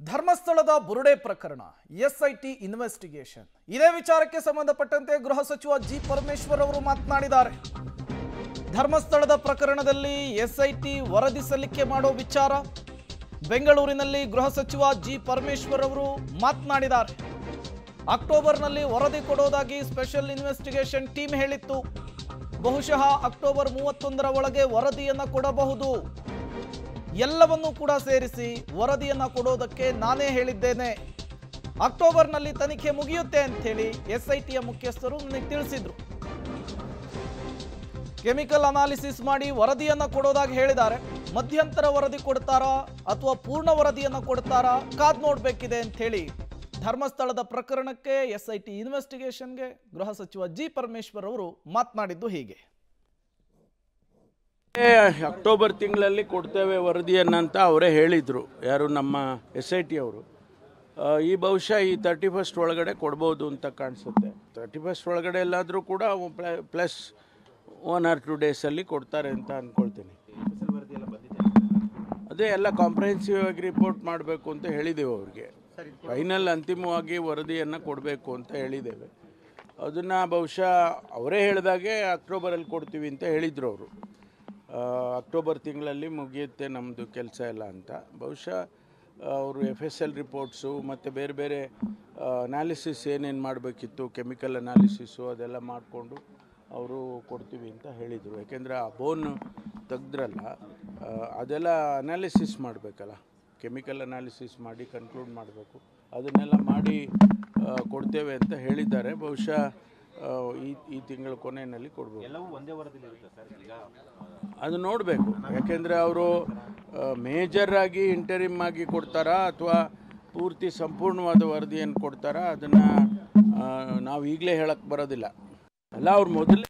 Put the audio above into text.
ಧರ್ಮಸ್ಥಳದ ಬುರುಡೆ ಪ್ರಕರಣ SIT investigation ಇದೇ ವಿಚಾರಕ್ಕೆ ಸಂಬಂಧಪಟ್ಟಂತೆ ಗೃಹ ಸಚಿವ ಜಿ ಪರಮೇಶ್ವರ್ ಅವರು ಮಾತನಾಡಿದ್ದಾರೆ. ಧರ್ಮಸ್ಥಳದ ಪ್ರಕರಣದಲ್ಲಿ ಎಸ್ಐಟಿ ವರದಿ ಸಲ್ಲಿಕೆ ಮಾಡೋ ವಿಚಾರ ಬೆಂಗಳೂರಿನಲ್ಲಿ ಗೃಹ ಸಚಿವ ಜಿ ಪರಮೇಶ್ವರ್ ಅವರು ಮಾತನಾಡಿದ್ದಾರೆ. ಅಕ್ಟೋಬರ್ನಲ್ಲಿ ವರದಿ ಕೊಡೋದಾಗಿ ಸ್ಪೆಷಲ್ ಇನ್ವೆಸ್ಟಿಗೇಷನ್ ಟೀಮ್ ಹೇಳಿತ್ತು. ಬಹುಶಃ ಅಕ್ಟೋಬರ್ 31ರ ಒಳಗೆ ವರದಿಯನ್ನು ಕೊಡಬಹುದು. ಎಲ್ಲವನ್ನೂ ಕೂಡ ಸೇರಿಸಿ ವರದಿಯನ್ನು ಕೊಡೋದಕ್ಕೆ ನಾನೇ ಹೇಳಿದ್ದೇನೆ. ಅಕ್ಟೋಬರ್ನಲ್ಲಿ ತನಿಖೆ ಮುಗಿಯುತ್ತೆ ಅಂತ ಹೇಳಿ ಎಸ್ಐಟಿಯ ಮುಖ್ಯಸ್ಥರು ನನಗೆ ತಿಳಿಸಿದ್ರು. ಕೆಮಿಕಲ್ ಅನಾಲಿಸಿಸ್ ಮಾಡಿ ವರದಿಯನ್ನು ಕೊಡೋದಾಗಿ ಹೇಳಿದ್ದಾರೆ. ಮಧ್ಯಂತರ ವರದಿ ಕೊಡ್ತಾರಾ ಅಥವಾ ಪೂರ್ಣ ವರದಿಯನ್ನು ಕೊಡ್ತಾರಾ ಕಾದ್ ನೋಡಬೇಕಿದೆ ಅಂತ ಹೇಳಿ ಧರ್ಮಸ್ಥಳದ ಪ್ರಕರಣಕ್ಕೆ ಎಸ್ಐಟಿ ಇನ್ವೆಸ್ಟಿಗೇಷನ್ಗೆ ಗೃಹ ಸಚಿವ ಜಿ ಪರಮೇಶ್ವರ್ ಅವರು ಮಾತನಾಡಿದ್ದು ಹೀಗೆ. ಅಕ್ಟೋಬರ್ ತಿಂಗಳಲ್ಲಿ ಕೊಡ್ತೇವೆ ವರದಿಯನ್ನಂತ ಅವರೇ ಹೇಳಿದರು. ಯಾರು ನಮ್ಮ SIT ಅವರು. ಈ ಬಹುಶಃ ಈ 31st ಒಳಗಡೆ ಕೊಡ್ಬೋದು ಅಂತ ಕಾಣಿಸುತ್ತೆ. 31st ಒಳಗಡೆ ಎಲ್ಲಾದರೂ ಕೂಡ ಪ್ಲಸ್ 1 or 2 ಡೇಸಲ್ಲಿ ಕೊಡ್ತಾರೆ ಅಂತ ಅಂದ್ಕೊಳ್ತೀನಿ. ಅದೇ ಎಲ್ಲ ಕಾಂಪ್ರಹೆನ್ಸಿವ್ ಆಗಿ ರಿಪೋರ್ಟ್ ಮಾಡಬೇಕು ಅಂತ ಹೇಳಿದ್ದೇವೆ ಅವ್ರಿಗೆ. ಫೈನಲ್ ಅಂತಿಮವಾಗಿ ವರದಿಯನ್ನು ಕೊಡಬೇಕು ಅಂತ ಹೇಳಿದ್ದೇವೆ. ಅದನ್ನು ಬಹುಶಃ ಅವರೇ ಹೇಳಿದಾಗೆ ಅಕ್ಟೋಬರಲ್ಲಿ ಕೊಡ್ತೀವಿ ಅಂತ ಹೇಳಿದರು ಅವರು. ಅಕ್ಟೋಬರ್ ತಿಂಗಳಲ್ಲಿ ಮುಗಿಯುತ್ತೆ ನಮ್ಮದು ಕೆಲಸ ಎಲ್ಲ ಅಂತ. ಬಹುಶಃ ಅವರು FSL ರಿಪೋರ್ಟ್ಸು ಮತ್ತು ಬೇರೆ ಬೇರೆ ಅನಾಲಿಸಿಸ್ ಏನೇನು ಮಾಡಬೇಕಿತ್ತು, ಕೆಮಿಕಲ್ ಅನಾಲಿಸಿಸು ಅದೆಲ್ಲ ಮಾಡಿಕೊಂಡು ಅವರು ಕೊಡ್ತೀವಿ ಅಂತ ಹೇಳಿದರು. ಯಾಕೆಂದರೆ ಆ ಬೋನ್ ತೆಗ್ದ್ರಲ್ಲ, ಅದೆಲ್ಲ ಅನಾಲಿಸಿಸ್ ಮಾಡಬೇಕಲ್ಲ, ಕೆಮಿಕಲ್ ಅನಾಲಿಸಿಸ್ ಮಾಡಿ ಕನ್ಕ್ಲೂಡ್ ಮಾಡಬೇಕು. ಅದನ್ನೆಲ್ಲ ಮಾಡಿ ಕೊಡ್ತೇವೆ ಅಂತ ಹೇಳಿದ್ದಾರೆ. ಬಹುಶಃ ಈ ತಿಂಗಳ ಕೊನೆಯಲ್ಲಿ ಕೊಡ್ಬೋದು. ಅದು ನೋಡಬೇಕು. ಯಾಕೆಂದರೆ ಅವರು ಮೇಜರ್ ಆಗಿ ಇಂಟರಿಮ್ ಆಗಿ ಕೊಡ್ತಾರಾ ಅಥವಾ ಪೂರ್ತಿ ಸಂಪೂರ್ಣವಾದ ವರದಿಯನ್ನು ಕೊಡ್ತಾರಾ ಅದನ್ನು ನಾವು ಈಗಲೇ ಹೇಳಕ್ಕೆ ಬರೋದಿಲ್ಲ. ಅಲ್ಲ, ಅವ್ರು ಮೊದಲೇ